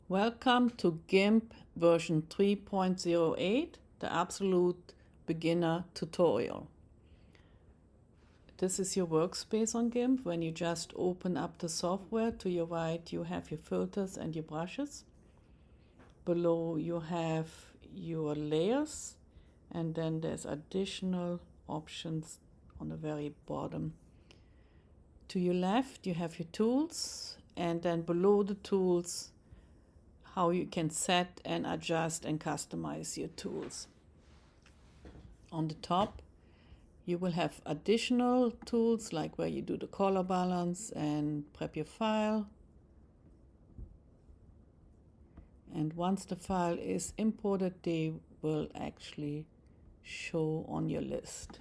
Welcome to Gimp version 3.08, the absolute beginner tutorial. This is your workspace on Gimp. When you just open up the software, to your right you have your filters and your brushes. Below you have your layers, and then there's additional options on the very bottom. To your left you have your tools, and then below the tools how you can set and adjust and customize your tools. On the top you will have additional tools like where you do the color balance and prep your file. And once the file is imported, they will actually show on your list.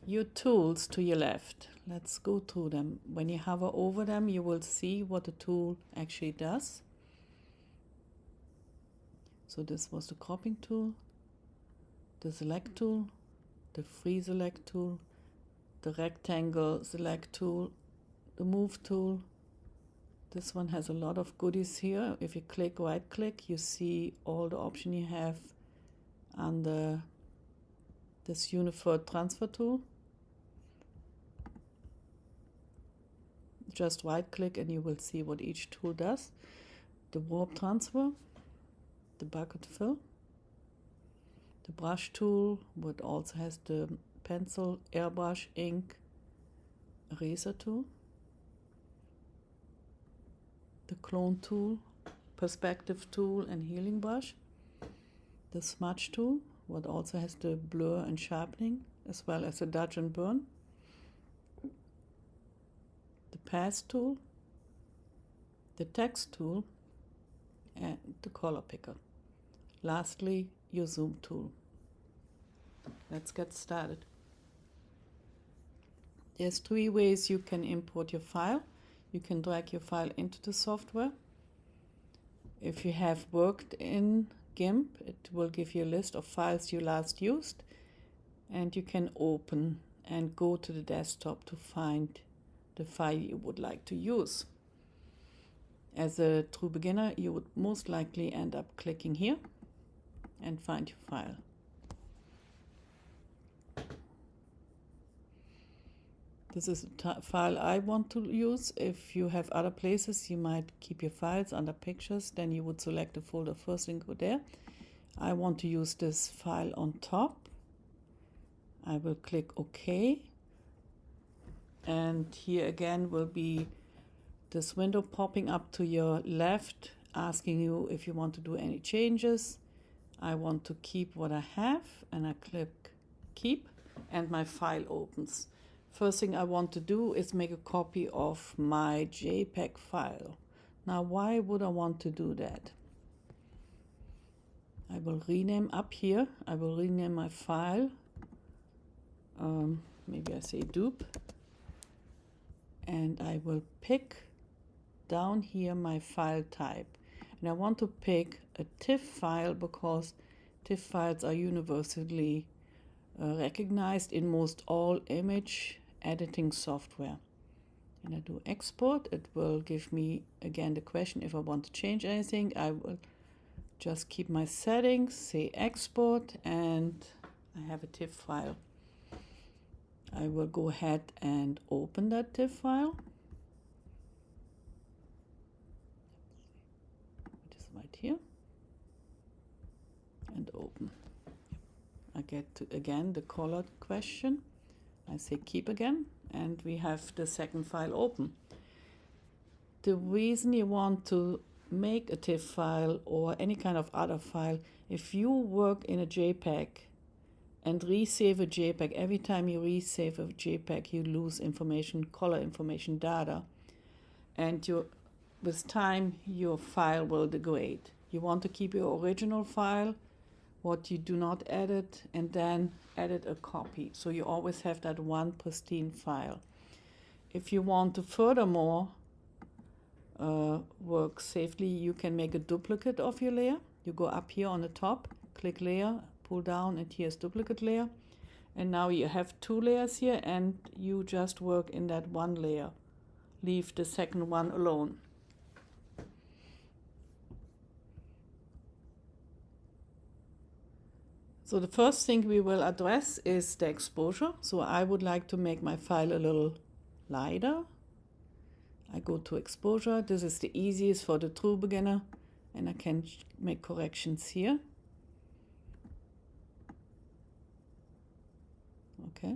Your tools to your left, let's go through them. When you hover over them, you will see what the tool actually does. So this was the cropping tool, the select tool, the free select tool, the rectangle select tool, the move tool. This one has a lot of goodies here. If you right click, you see all the options you have under this unified transfer tool. Just right click and you will see what each tool does. The warp transfer, the bucket fill, the brush tool, what also has the pencil, airbrush, ink, eraser tool, the clone tool, perspective tool and healing brush, the smudge tool, what also has the blur and sharpening, as well as the dodge and burn, the pass tool, the text tool, and the color picker. Lastly, your zoom tool. Let's get started. There's three ways you can import your file. You can drag your file into the software. If you have worked in Gimp, it will give you a list of files you last used, and you can open and go to the desktop to find the file you would like to use. As a true beginner, you would most likely end up clicking here and find your file. This is a file I want to use. If you have other places, you might keep your files under pictures, then you would select the folder first and go there. I want to use this file on top. I will click OK. And here again will be this window popping up to your left, asking you if you want to do any changes. I want to keep what I have, and I click keep, and my file opens. First thing I want to do is make a copy of my JPEG file. Now, why would I want to do that? I will rename up here. I will rename my file. Maybe I say dupe. And I will pick down here my file type. And I want to pick a TIFF file because TIFF files are universally recognized in most all image editing software. And I do export. It will give me again the question if I want to change anything. I will just keep my settings, say export, and I have a TIFF file. I will go ahead and open that TIFF file. It is right here. And open. I get to, again, the colored question. I say keep again, and we have the second file open. The reason you want to make a TIFF file or any kind of other file, if you work in a JPEG and resave a JPEG, every time you resave a JPEG, you lose information, color information, data, and with time your file will degrade. You want to keep your original file, what you do not edit, and then edit a copy. So you always have that one pristine file. If you want to furthermore work safely, you can make a duplicate of your layer. You go up here on the top, click layer, pull down, and here's duplicate layer. And now you have two layers here, and you just work in that one layer. Leave the second one alone. So the first thing we will address is the exposure. So I would like to make my file a little lighter. I go to exposure. This is the easiest for the true beginner, and I can make corrections here. Okay.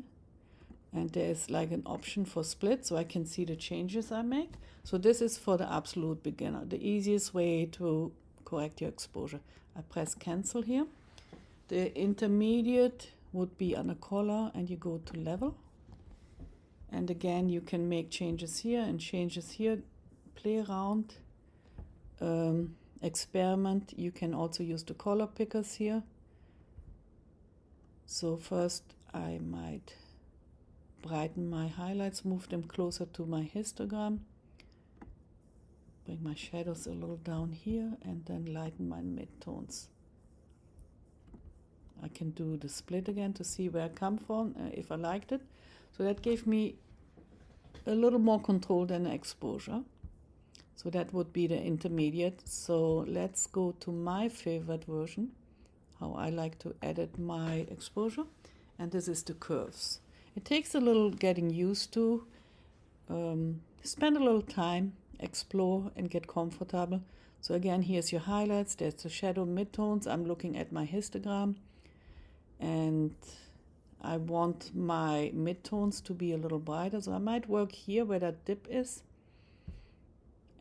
And there's like an option for split, so I can see the changes I make. So this is for the absolute beginner, the easiest way to correct your exposure. I press cancel here. The intermediate would be under color, and you go to level. And again, you can make changes here and changes here, play around, experiment. You can also use the color pickers here. So first I might brighten my highlights, move them closer to my histogram, bring my shadows a little down here, and then lighten my midtones. I can do the split again to see where I come from, if I liked it. So that gave me a little more control than the exposure. So that would be the intermediate. So let's go to my favorite version, how I like to edit my exposure. And this is the curves. It takes a little getting used to. Spend a little time, explore and get comfortable. So again, here's your highlights. There's the shadow midtones. I'm looking at my histogram. And I want my midtones to be a little brighter. So I might work here where that dip is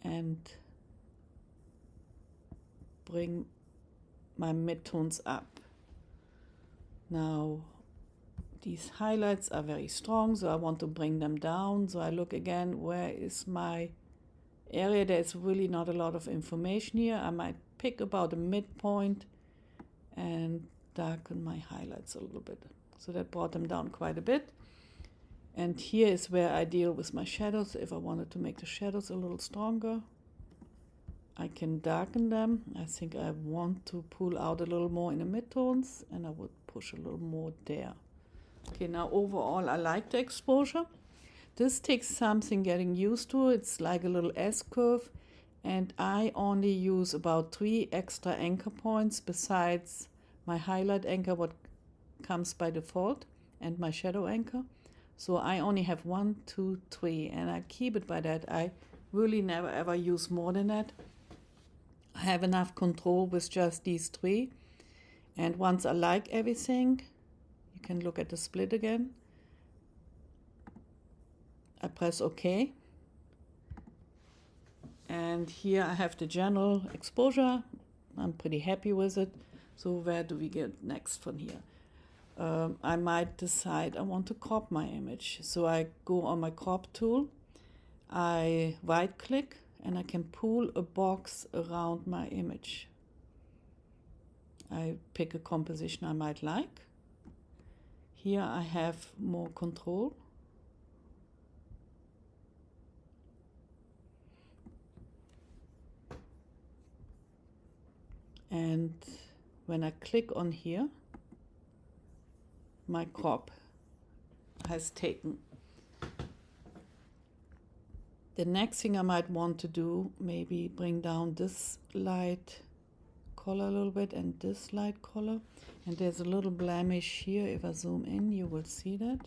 and bring my midtones up. Now, these highlights are very strong, so I want to bring them down. So I look again, where is my area? There's really not a lot of information here. I might pick about a midpoint and darken my highlights a little bit. So that brought them down quite a bit. And here is where I deal with my shadows. If I wanted to make the shadows a little stronger, I can darken them. I think I want to pull out a little more in the midtones, and I would push a little more there. Okay, now overall I like the exposure. This takes something getting used to. It's like a little S-curve, and I only use about 3 extra anchor points besides my highlight anchor, what comes by default, and my shadow anchor. So I only have 1, 2, 3, and I keep it by that. I really never ever use more than that. I have enough control with just these 3. And once I like everything, you can look at the split again. I press OK. And here I have the general exposure. I'm pretty happy with it. So where do we get next from here? I might decide I want to crop my image. So I go on my crop tool. I right click and I can pull a box around my image. I pick a composition I might like. Here I have more control. And when I click on here, my crop has taken. The next thing I might want to do, maybe bring down this light color a little bit and this light color. And there's a little blemish here. If I zoom in, you will see that.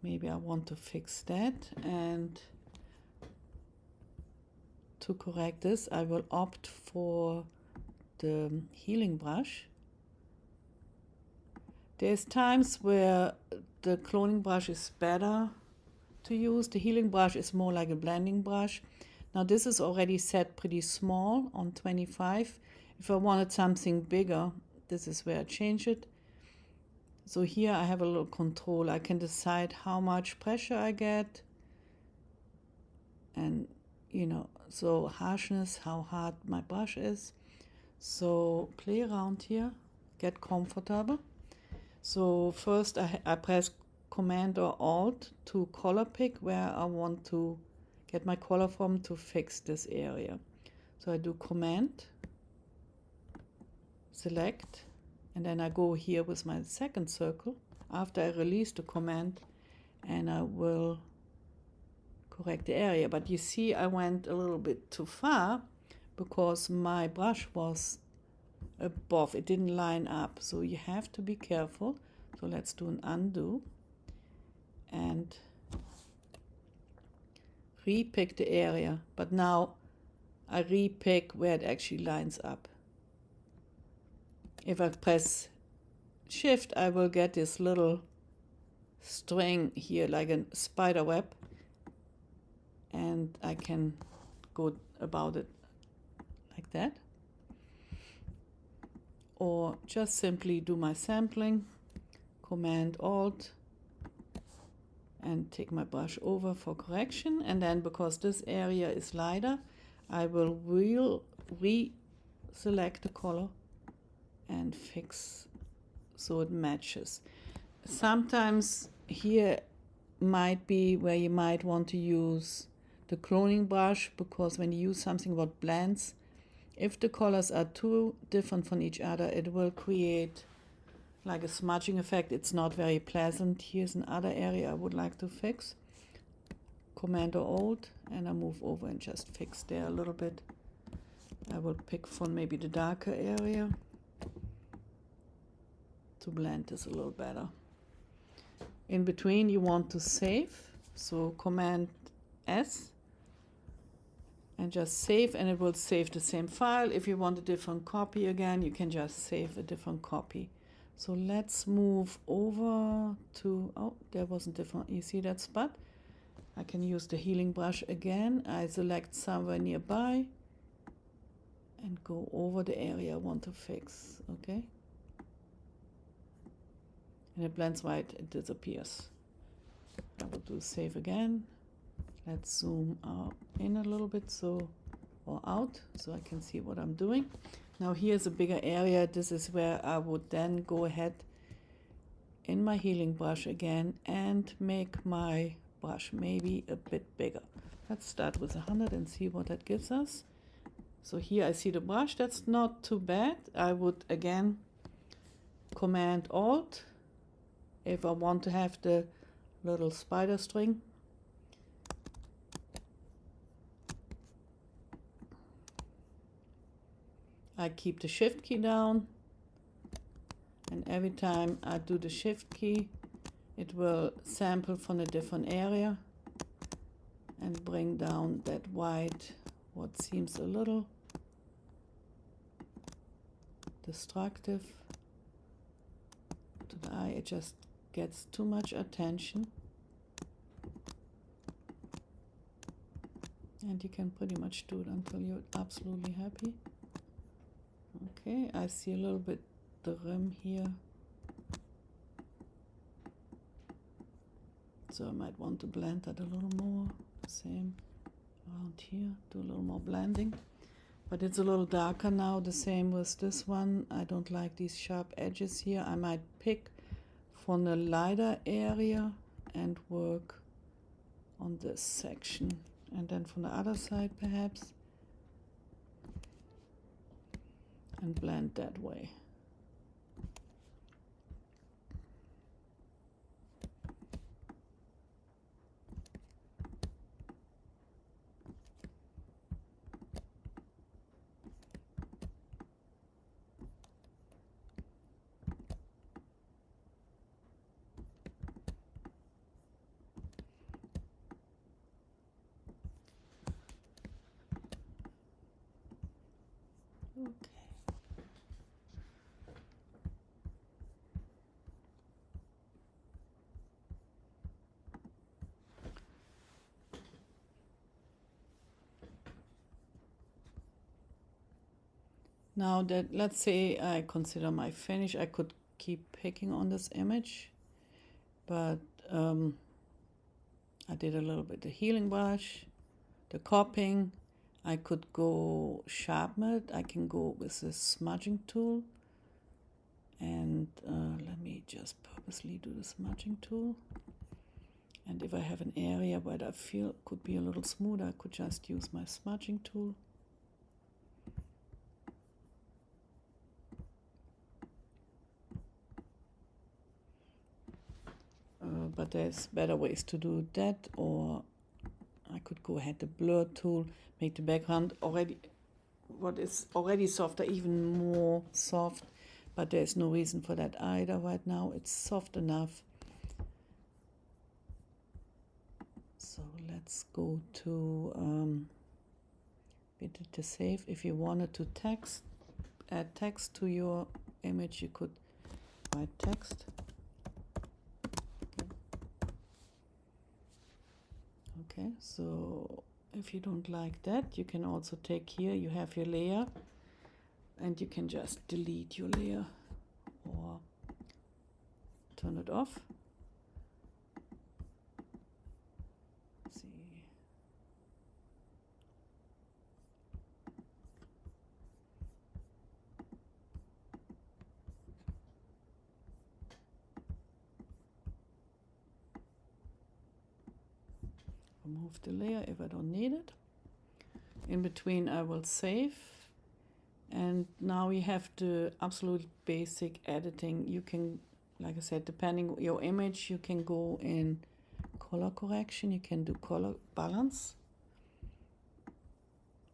Maybe I want to fix that. And to correct this, I will opt for the healing brush. There's times where the cloning brush is better to use. The healing brush is more like a blending brush. Now this is already set pretty small on 25. If I wanted something bigger, this is where I change it. So here I have a little control. I can decide how much pressure I get. And, you know, so harshness, how hard my brush is. So play around here, get comfortable. So first I press Command or Alt to color pick where I want to get my color from to fix this area. So I do Command, select, and then I go here with my second circle after I release the command, and I will correct the area. But you see I went a little bit too far because my brush was above. It didn't line up, so you have to be careful. So let's do an undo and repick the area, but now I repick where it actually lines up. If I press Shift, I will get this little string here like a spider web, and I can go about it like that, or just simply do my sampling, Command Alt, and take my brush over for correction. And then because this area is lighter, I will re-select the color and fix so it matches. Sometimes here might be where you might want to use the cloning brush, because when you use something about blends, if the colors are too different from each other, it will create like a smudging effect. It's not very pleasant. Here's another area I would like to fix. Command or Alt, and I move over and just fix there a little bit. I will pick from maybe the darker area to blend this a little better. In between you want to save, so Command S and just save, and it will save the same file. If you want a different copy again, you can just save a different copy. So let's move over to, oh, there wasn't different, you see that spot? I can use the healing brush again. I select somewhere nearby and go over the area I want to fix, okay? And it blends right, it disappears. I will do save again. Let's zoom in a little bit, so, or out, so I can see what I'm doing. Now here's a bigger area. This is where I would then go ahead in my healing brush again and make my brush maybe a bit bigger. Let's start with 100 and see what that gives us. So here I see the brush, that's not too bad. I would again Command Alt if I want to have the little spider string. I keep the Shift key down, and every time I do the Shift key, it will sample from a different area and bring down that white, what seems a little destructive to the eye. It just gets too much attention, and you can pretty much do it until you're absolutely happy. Okay, I see a little bit the rim here, so I might want to blend that a little more. Same around here, do a little more blending, but it's a little darker now. The same with this one. I don't like these sharp edges here. I might pick from the lighter area and work on this section, and then from the other side perhaps, and blend that way. Okay. Now that, let's say I consider my finish, I could keep picking on this image, but I did a little bit the healing brush, the copying. I could go sharpen it. I can go with this smudging tool, and let me just purposely do the smudging tool. And if I have an area where I feel could be a little smoother, I could just use my smudging tool. But there's better ways to do that, or I could go ahead the blur tool, make the background already what is already soft or even more soft, but there's no reason for that either right now. It's soft enough. So let's go to edit to save. If you wanted to add text to your image, you could write text. Okay, so if you don't like that, you can also take here, you have your layer, and you can just delete your layer or turn it off. Let's see. Remove the layer if I don't need it. In between I will save. And now we have the absolute basic editing. You can, like I said, depending on your image, you can go in color correction, you can do color balance.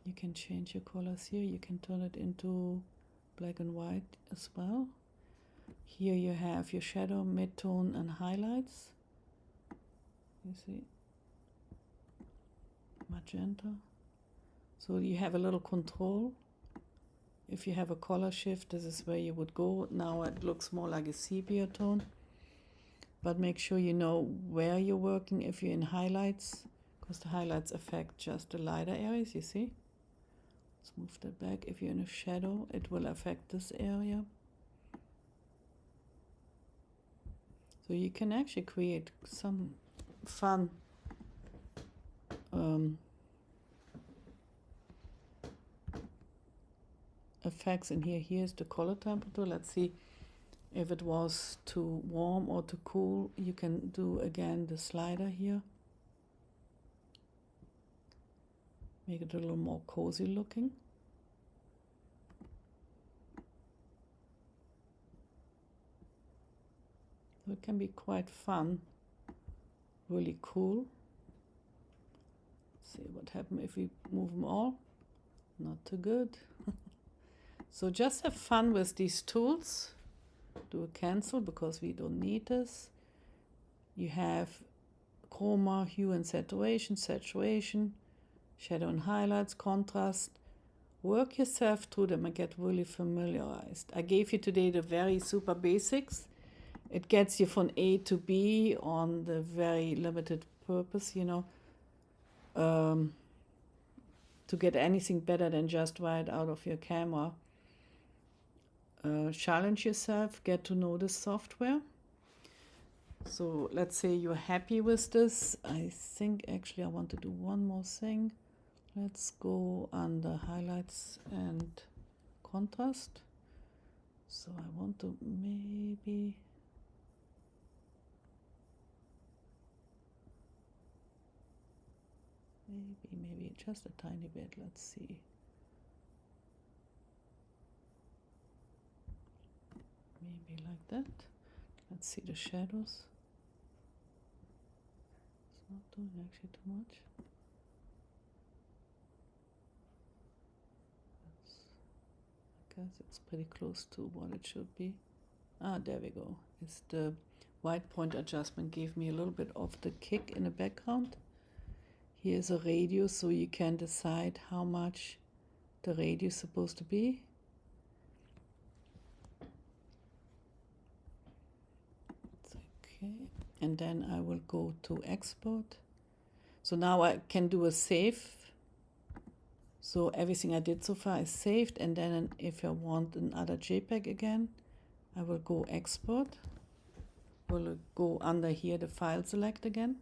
You can change your colors here, you can turn it into black and white as well. Here you have your shadow, midtone and highlights. You see, magenta. So you have a little control. If you have a color shift, this is where you would go. Now it looks more like a sepia tone, but make sure you know where you're working if you're in highlights, because the highlights affect just the lighter areas, you see. Let's move that back. If you're in a shadow, it will affect this area. So you can actually create some fun effects in here. Here's the color temperature. Let's see if it was too warm or too cool. You can do again the slider here, make it a little more cozy looking. So it can be quite fun, really cool. Let's see what happens if we move them all. Not too good. So just have fun with these tools. Do a cancel because we don't need this. You have chroma, hue and saturation, shadow and highlights, contrast. Work yourself through them and get really familiarized. I gave you today the very super basics. It gets you from A to B on the very limited purpose, you know, to get anything better than just right out of your camera. Challenge yourself, get to know the software. So let's say you're happy with this. I think actually I want to do one more thing. Let's go under highlights and contrast. So I want to maybe just a tiny bit. Let's see. Maybe like that. Let's see the shadows. It's not doing actually too much. I guess it's pretty close to what it should be. Ah, there we go. It's the white point adjustment gave me a little bit of the kick in the background. Here's a radius, so you can decide how much the radius is supposed to be. Okay, and then I will go to export. So now I can do a save. So everything I did so far is saved, and then if I want another JPEG again, I will go export. Will go under here the file select again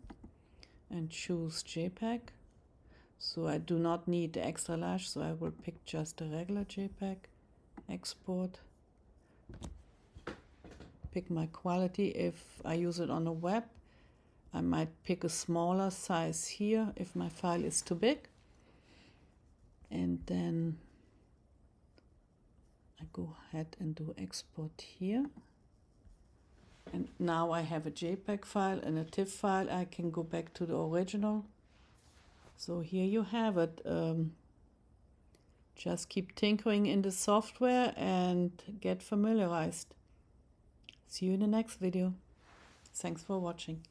and choose JPEG. So I do not need the extra large, so I will pick just a regular JPEG, export. Pick my quality. If I use it on the web, I might pick a smaller size here if my file is too big. And then I go ahead and do export here. And now I have a JPEG file and a TIFF file. I can go back to the original. So here you have it. Just keep tinkering in the software and get familiarized. See you in the next video. Thanks for watching.